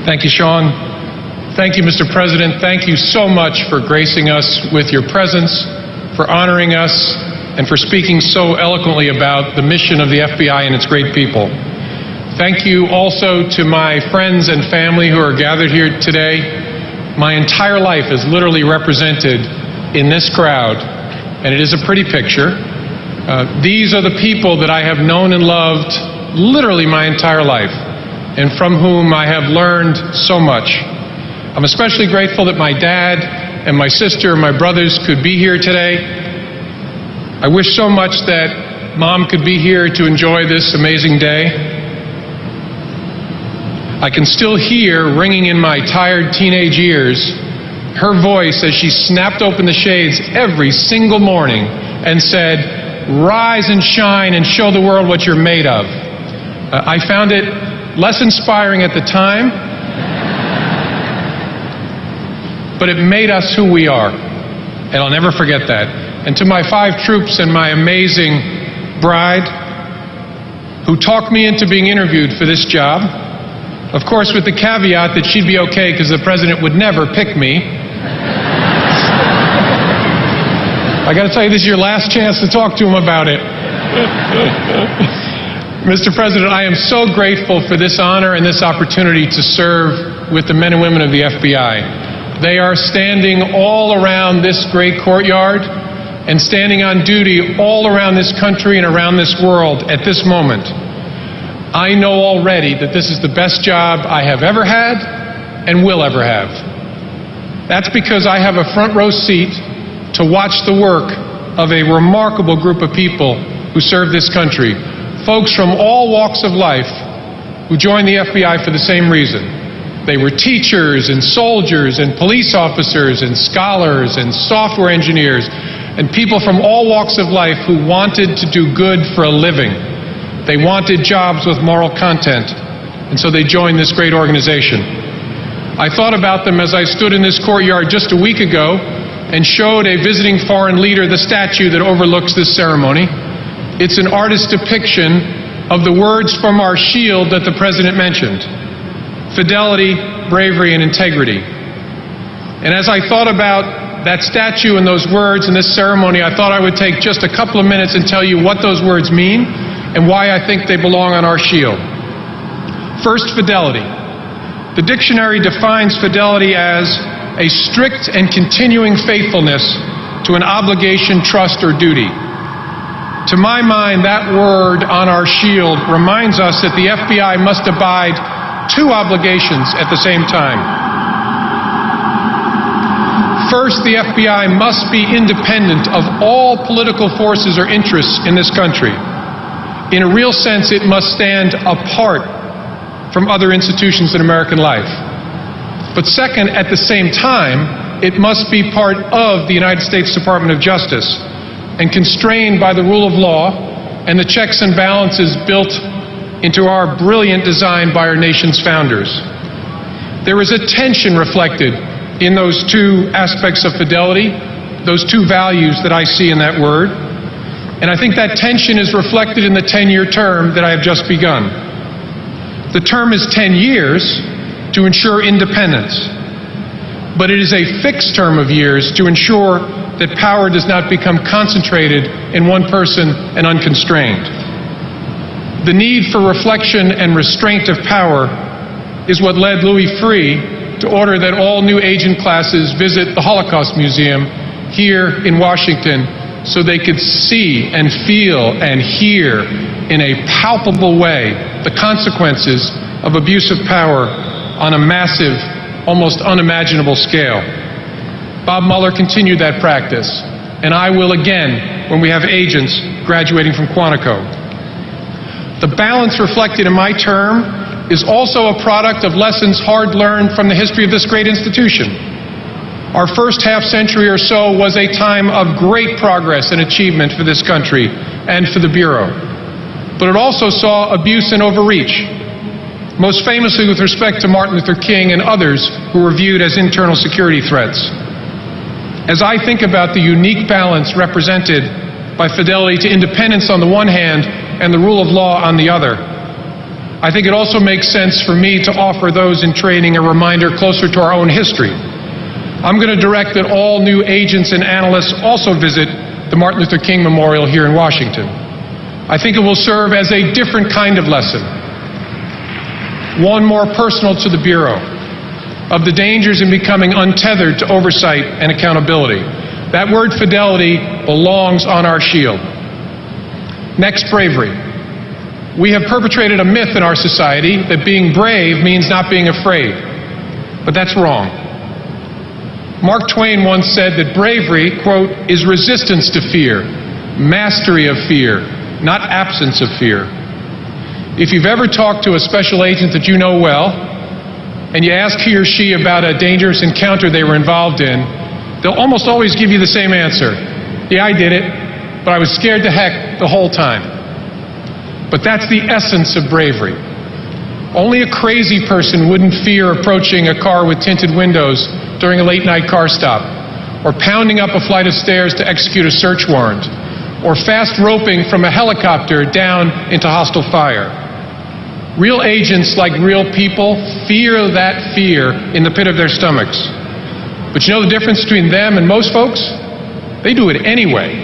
Thank you, Sean. Thank you, Mr. President. Thank you so much for gracing us with your presence, for honoring us, and for speaking so eloquently about the mission of the FBI and its great people. Thank you also to my friends and family who are gathered here today. My entire life is literally represented in this crowd, and it is a pretty picture. These are the people that I have known and loved literally my entire life, and from whom I have learned so much. I'm especially grateful that my dad and my sister and my brothers could be here today. I wish so much that Mom could be here to enjoy this amazing day. I can still hear ringing in my tired teenage ears her voice as she snapped open the shades every single morning and said, "Rise and shine and show the world what you're made of." I found it less inspiring at the time, but it made us who we are, and I'll never forget that. And to my 5 troops and my amazing bride, who talked me into being interviewed for this job, of course with the caveat that she'd be okay because the president would never pick me. I got to tell you, this is your last chance to talk to him about it. Mr. President, I am so grateful for this honor and this opportunity to serve with the men and women of the FBI. They are standing all around this great courtyard and standing on duty all around this country and around this world at this moment. I know already that this is the best job I have ever had and will ever have. That's because I have a front row seat to watch the work of a remarkable group of people who serve this country. Folks from all walks of life who joined the FBI for the same reason. They were teachers and soldiers and police officers and scholars and software engineers and people from all walks of life who wanted to do good for a living. They wanted jobs with moral content, and so they joined this great organization. I thought about them as I stood in this courtyard just a week ago and showed a visiting foreign leader the statue that overlooks this ceremony. It's an artist's depiction of the words from our shield that the President mentioned: fidelity, bravery, and integrity. And as I thought about that statue and those words in this ceremony, I thought I would take just a couple of minutes and tell you what those words mean and why I think they belong on our shield. First, fidelity. The dictionary defines fidelity as a strict and continuing faithfulness to an obligation, trust, or duty. To my mind, that word on our shield reminds us that the FBI must abide 2 obligations at the same time. First, the FBI must be independent of all political forces or interests in this country. In a real sense, it must stand apart from other institutions in American life. But second, at the same time, it must be part of the United States Department of Justice and constrained by the rule of law and the checks and balances built into our brilliant design by our nation's founders. There is a tension reflected in those 2 aspects of fidelity, those 2 values that I see in that word. And I think that tension is reflected in the 10-year term that I have just begun. The term is 10 years to ensure independence, but it is a fixed term of years to ensure that power does not become concentrated in one person and unconstrained. The need for reflection and restraint of power is what led Louis Freeh to order that all new agent classes visit the Holocaust Museum here in Washington so they could see and feel and hear in a palpable way the consequences of abuse of power on a massive, almost unimaginable scale. Bob Mueller continued that practice, and I will again when we have agents graduating from Quantico. The balance reflected in my term is also a product of lessons hard learned from the history of this great institution. Our first half-century or so was a time of great progress and achievement for this country and for the Bureau. But it also saw abuse and overreach, most famously with respect to Martin Luther King and others who were viewed as internal security threats. As I think about the unique balance represented by fidelity to independence on the one hand and the rule of law on the other, I think it also makes sense for me to offer those in training a reminder closer to our own history. I'm going to direct that all new agents and analysts also visit the Martin Luther King Memorial here in Washington. I think it will serve as a different kind of lesson, one more personal to the Bureau, of the dangers in becoming untethered to oversight and accountability. That word fidelity belongs on our shield. Next, bravery. We have perpetrated a myth in our society that being brave means not being afraid. But that's wrong. Mark Twain once said that bravery, quote, is resistance to fear, mastery of fear, not absence of fear. If you've ever talked to a special agent that you know well, and you ask he or she about a dangerous encounter they were involved in, they'll almost always give you the same answer. Yeah, I did it, but I was scared to heck the whole time. But that's the essence of bravery. Only a crazy person wouldn't fear approaching a car with tinted windows during a late-night car stop, or pounding up a flight of stairs to execute a search warrant, or fast roping from a helicopter down into hostile fire. Real agents, like real people, fear that fear in the pit of their stomachs. But you know the difference between them and most folks? They do it anyway.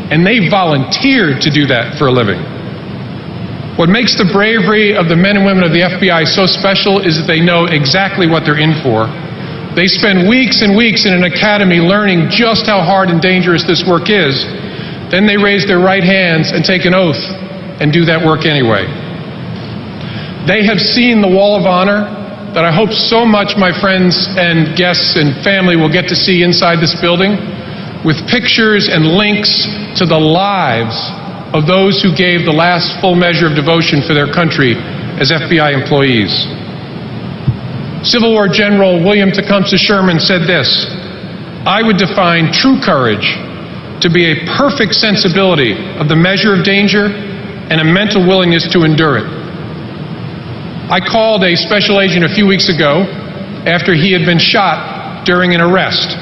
And they volunteered to do that for a living. What makes the bravery of the men and women of the FBI so special is that they know exactly what they're in for. They spend weeks and weeks in an academy learning just how hard and dangerous this work is. Then they raise their right hands and take an oath and do that work anyway. They have seen the wall of honor that I hope so much my friends and guests and family will get to see inside this building, with pictures and links to the lives of those who gave the last full measure of devotion for their country as FBI employees. Civil War General William Tecumseh Sherman said this: "I would define true courage to be a perfect sensibility of the measure of danger and a mental willingness to endure it." I called a special agent a few weeks ago after he had been shot during an arrest.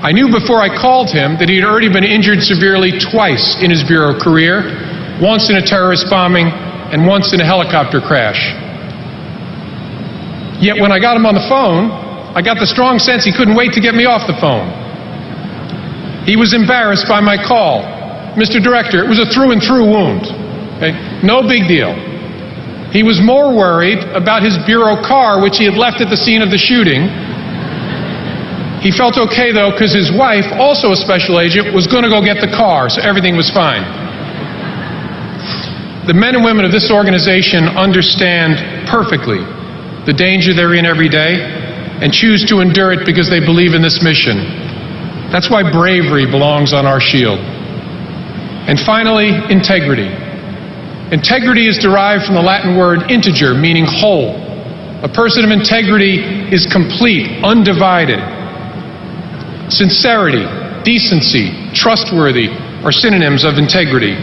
I knew before I called him that he had already been injured severely twice in his Bureau career, once in a terrorist bombing and once in a helicopter crash. Yet when I got him on the phone, I got the strong sense he couldn't wait to get me off the phone. He was embarrassed by my call. "Mr. Director, it was a through-and-through wound. Okay? No big deal." He was more worried about his Bureau car, which he had left at the scene of the shooting. He felt okay, though, because his wife, also a special agent, was going to go get the car, so everything was fine. The men and women of this organization understand perfectly the danger they're in every day and choose to endure it because they believe in this mission. That's why bravery belongs on our shield. And finally, integrity. Integrity is derived from the Latin word integer, meaning whole. A person of integrity is complete, undivided. Sincerity, decency, trustworthy are synonyms of integrity.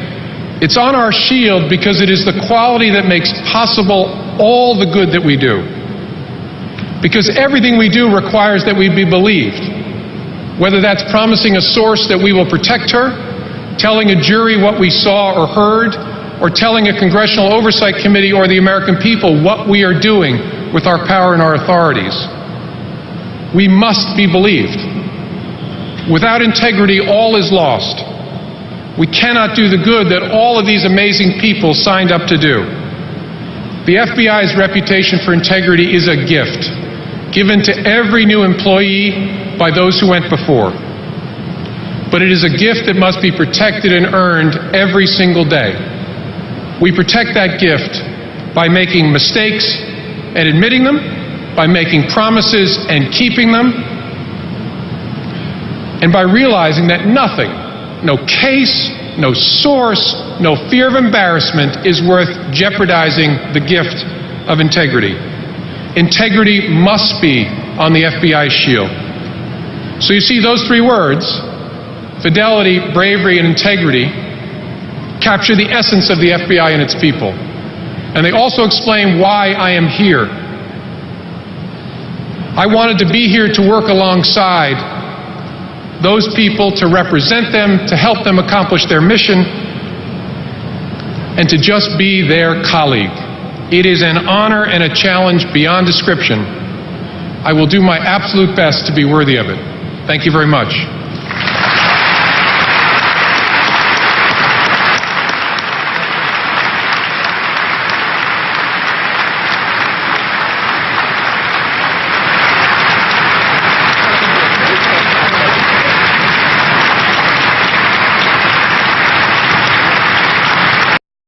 It's on our shield because it is the quality that makes possible all the good that we do. Because everything we do requires that we be believed. Whether that's promising a source that we will protect her, telling a jury what we saw or heard, or telling a congressional oversight committee or the American people what we are doing with our power and our authorities. We must be believed. Without integrity, all is lost. We cannot do the good that all of these amazing people signed up to do. The FBI's reputation for integrity is a gift given to every new employee by those who went before. But it is a gift that must be protected and earned every single day. We protect that gift by making mistakes and admitting them, by making promises and keeping them, and by realizing that nothing, no case, no source, no fear of embarrassment is worth jeopardizing the gift of integrity. Integrity must be on the FBI's shield. So you see, those three words, fidelity, bravery, and integrity, capture the essence of the FBI and its people. And they also explain why I am here. I wanted to be here to work alongside those people, to represent them, to help them accomplish their mission, and to just be their colleague. It is an honor and a challenge beyond description. I will do my absolute best to be worthy of it. Thank you very much.